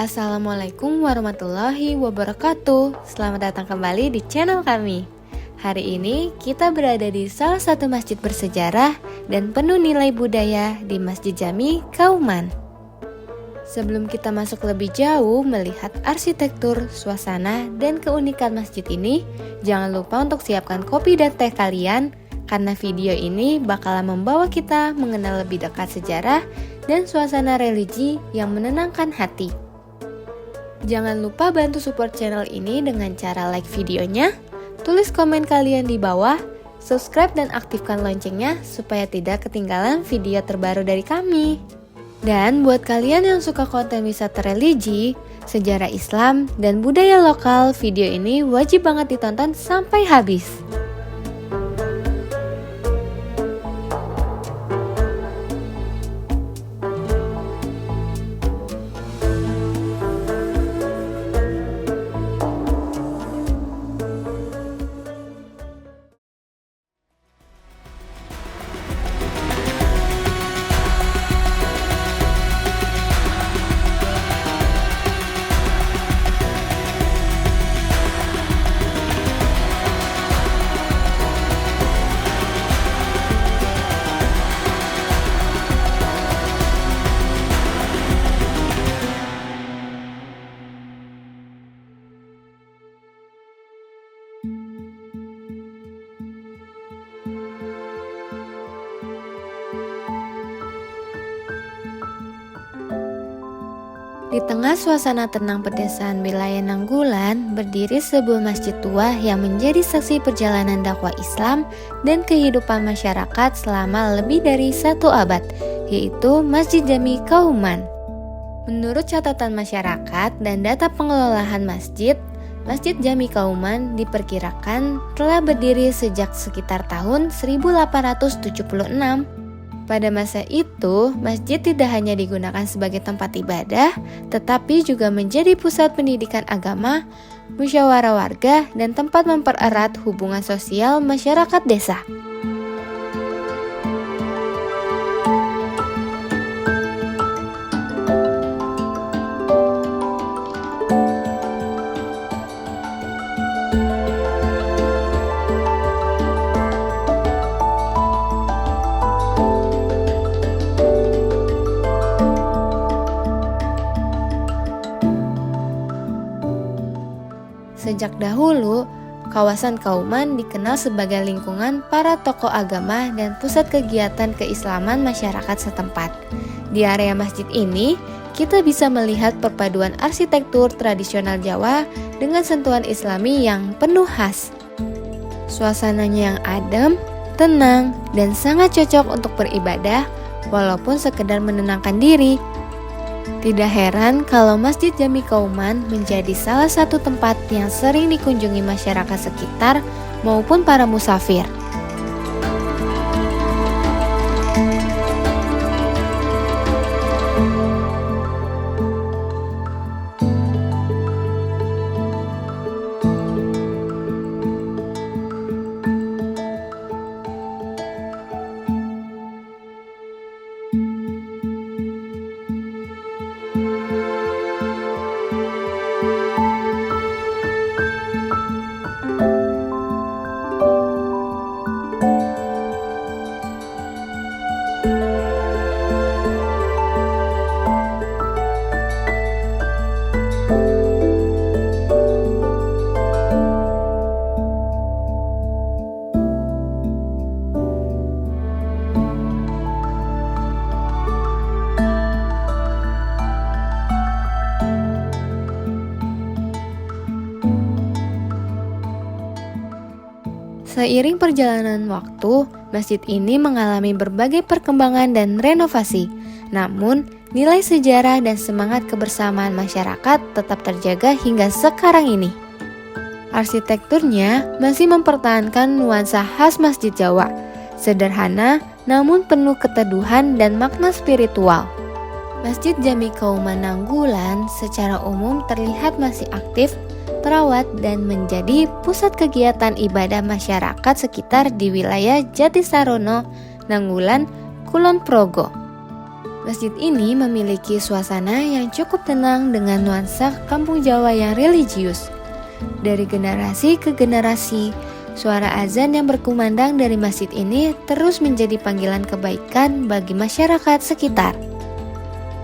Assalamualaikum warahmatullahi wabarakatuh. Selamat datang kembali di channel kami. Hari ini kita berada di salah satu masjid bersejarah dan penuh nilai budaya di Masjid Jami Kauman. Sebelum kita masuk lebih jauh melihat arsitektur, suasana, dan keunikan masjid ini, jangan lupa untuk siapkan kopi dan teh kalian, karena video ini bakalan membawa kita mengenal lebih dekat sejarah dan suasana religi yang menenangkan hati. Jangan lupa bantu support channel ini dengan cara like videonya, tulis komen kalian di bawah, subscribe dan aktifkan loncengnya supaya tidak ketinggalan video terbaru dari kami. Dan buat kalian yang suka konten wisata religi, sejarah Islam, dan budaya lokal, video ini wajib banget ditonton sampai habis. Di tengah suasana tenang pedesaan wilayah Nanggulan, berdiri sebuah masjid tua yang menjadi saksi perjalanan dakwah Islam dan kehidupan masyarakat selama lebih dari 1 abad, yaitu Masjid Jami Kauman. Menurut catatan masyarakat dan data pengelolaan masjid, Masjid Jami Kauman diperkirakan telah berdiri sejak sekitar tahun 1876. Pada masa itu, masjid tidak hanya digunakan sebagai tempat ibadah, tetapi juga menjadi pusat pendidikan agama, musyawarah warga, dan tempat mempererat hubungan sosial masyarakat desa. Sejak dahulu, kawasan Kauman dikenal sebagai lingkungan para tokoh agama dan pusat kegiatan keislaman masyarakat setempat. Di area masjid ini, kita bisa melihat perpaduan arsitektur tradisional Jawa dengan sentuhan Islami yang penuh khas. Suasananya yang adem, tenang, dan sangat cocok untuk beribadah, walaupun sekedar menenangkan diri. Tidak heran kalau Masjid Jami Kauman menjadi salah satu tempat yang sering dikunjungi masyarakat sekitar maupun para musafir. Seiring perjalanan waktu, masjid ini mengalami berbagai perkembangan dan renovasi. Namun, nilai sejarah dan semangat kebersamaan masyarakat tetap terjaga hingga sekarang ini. Arsitekturnya masih mempertahankan nuansa khas masjid Jawa, sederhana namun penuh keteduhan dan makna spiritual. Masjid Jami Kauman Nanggulan secara umum terlihat masih aktif, terawat, dan menjadi pusat kegiatan ibadah masyarakat sekitar di wilayah Jatisarono, Nanggulan, Kulon Progo. Masjid ini memiliki suasana yang cukup tenang dengan nuansa kampung Jawa yang religius. Dari generasi ke generasi, suara azan yang berkumandang dari masjid ini terus menjadi panggilan kebaikan bagi masyarakat sekitar.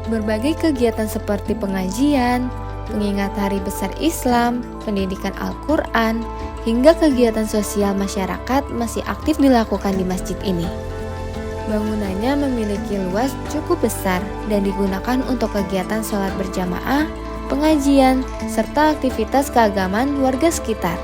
Berbagai kegiatan seperti pengajian, pengingat hari besar Islam, pendidikan Al-Quran, hingga kegiatan sosial masyarakat masih aktif dilakukan di masjid ini. Bangunannya memiliki luas cukup besar dan digunakan untuk kegiatan sholat berjamaah, pengajian, serta aktivitas keagamaan warga sekitar.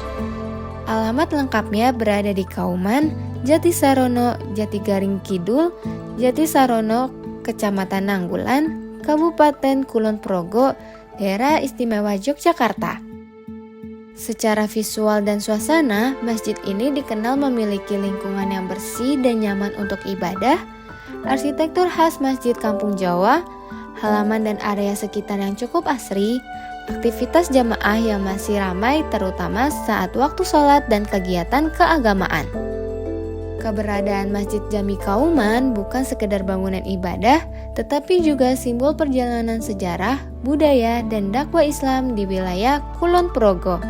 Alamat lengkapnya berada di Kauman, Jatisarono, Jatigaring Kidul, Jatisarono, Kecamatan Nanggulan, Kabupaten Kulon Progo, Daerah Istimewa Yogyakarta. Secara visual dan suasana, masjid ini dikenal memiliki lingkungan yang bersih dan nyaman untuk ibadah, arsitektur khas masjid kampung Jawa, halaman dan area sekitar yang cukup asri, aktivitas jamaah yang masih ramai terutama saat waktu sholat dan kegiatan keagamaan. Keberadaan Masjid Jami Kauman bukan sekedar bangunan ibadah, tetapi juga simbol perjalanan sejarah, budaya, dan dakwah Islam di wilayah Kulon Progo.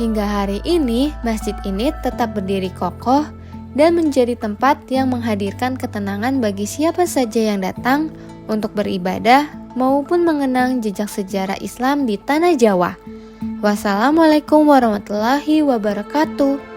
Hingga hari ini, masjid ini tetap berdiri kokoh dan menjadi tempat yang menghadirkan ketenangan bagi siapa saja yang datang untuk beribadah maupun mengenang jejak sejarah Islam di tanah Jawa. Wassalamualaikum warahmatullahi wabarakatuh.